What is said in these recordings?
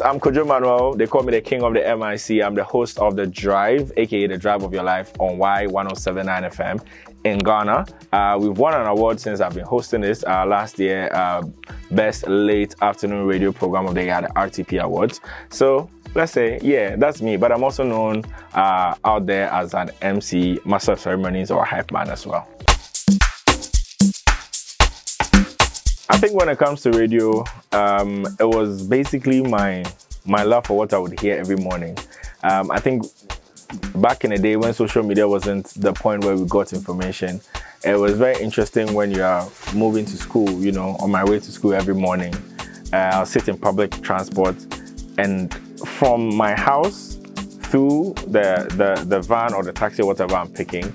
I'm Kojo Manuel. They call me the king of the MIC. I'm the host of The Drive, aka The Drive of Your Life on Y107.9 FM in Ghana. We've won an award since I've been hosting this. Last year, Best Late Afternoon Radio Program of the Year, the RTP Awards. So let's say, yeah, that's me. But I'm also known out there as an MC, Master of Ceremonies, or Hype Man as well. I think when it comes to radio, it was basically my love for what I would hear every morning. I think back in the day when social media wasn't the point where we got information, it was very interesting when you are moving to school, you know, on my way to school every morning. I'll sit in public transport, and from my house through the van or the taxi or whatever I'm picking,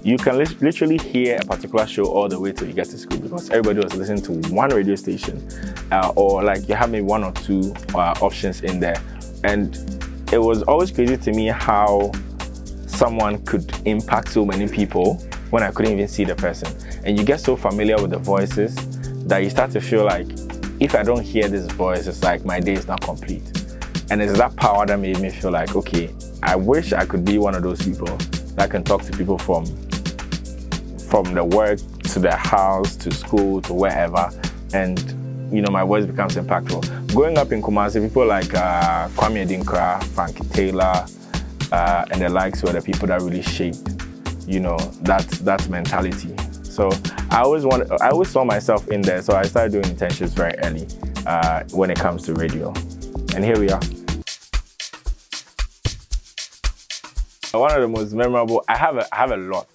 you can literally hear a particular show all the way till you get to school, because everybody was listening to one radio station, or like you have maybe one or two options in there. And it was always crazy to me how someone could impact so many people when I couldn't even see the person. And you get so familiar with the voices that you start to feel like, if I don't hear this voice, it's like my day is not complete. And it's that power that made me feel like, okay, I wish I could be one of those people that can talk to people from the work to their house to school to wherever, and you know, my voice becomes impactful. Growing up in Kumasi, people like Kwame Adinkra, Frankie Taylor, and the likes were the people that really shaped, you know, that mentality. So I always saw myself in there. So I started doing intentions very early when it comes to radio, and here we are. One of the most memorable, I have a lot.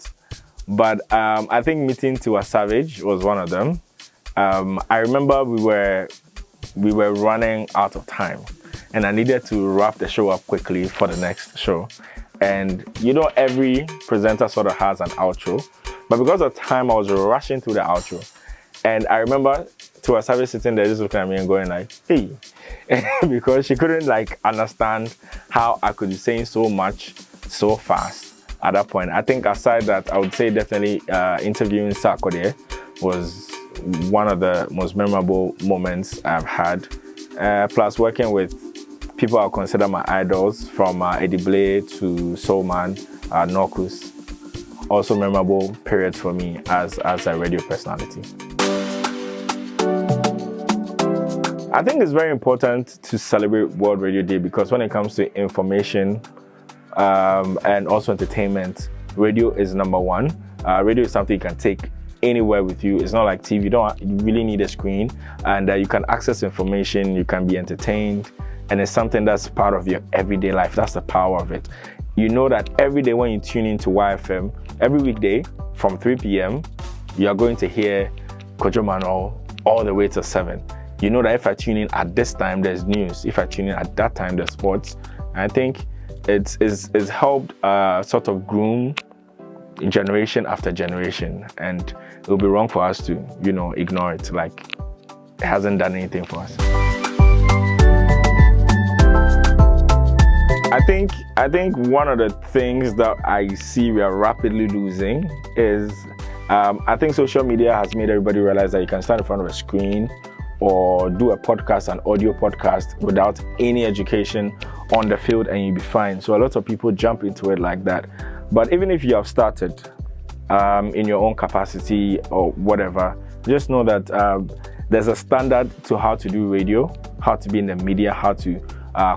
But I think meeting Tiwa Savage was one of them. I remember we were running out of time, and I needed to wrap the show up quickly for the next show. And you know, every presenter sort of has an outro, but because of time, I was rushing through the outro. And I remember Tiwa Savage sitting there just looking at me and going like, "Hey," because she couldn't like understand how I could be saying so much so fast. At that point, I think aside that, I would say definitely interviewing Sarkodie was one of the most memorable moments I've had. Plus working with people I consider my idols, from Eddie Blay to Soulman, Norcus. Also memorable period for me as a radio personality. I think it's very important to celebrate World Radio Day, because when it comes to information, and also entertainment, radio is number one. Radio is something you can take anywhere with you. It's not like TV. You really need a screen, and you can access information, you can be entertained, and it's something that's part of your everyday life. That's the power of it. You know that every day when you tune into YFM, every weekday from 3 p.m., you are going to hear Kojo Manuel all the way to 7. You know that if I tune in at this time, there's news. If I tune in at that time, there's sports. And I think it's helped sort of groom generation after generation, and it will be wrong for us to, you know, ignore it, like it hasn't done anything for us. I think one of the things that I see we are rapidly losing is I think social media has made everybody realize that you can stand in front of a screen or do a podcast, an audio podcast, without any education on the field, and you'll be fine. So a lot of people jump into it like that. But even if you have started in your own capacity or whatever, just know that there's a standard to how to do radio, how to be in the media, how to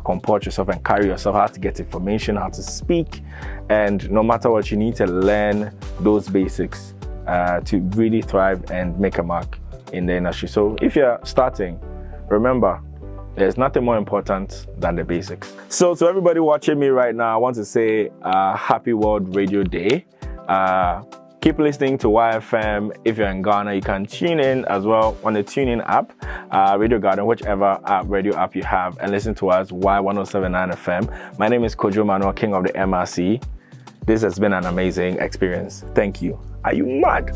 comport yourself and carry yourself, how to get information, how to speak. And no matter what, you need to learn those basics to really thrive and make a mark in the industry. So if you're starting, remember, there's nothing more important than the basics. So to everybody watching me right now, I want to say happy World Radio Day. Keep listening to YFM. If you're in Ghana, you can tune in as well on the TuneIn app, Radio Garden, whichever radio app you have, and listen to us, Y107.9 FM. My name is Kojo Manuel, king of the MRC. This has been an amazing experience. Thank you. Are you mad?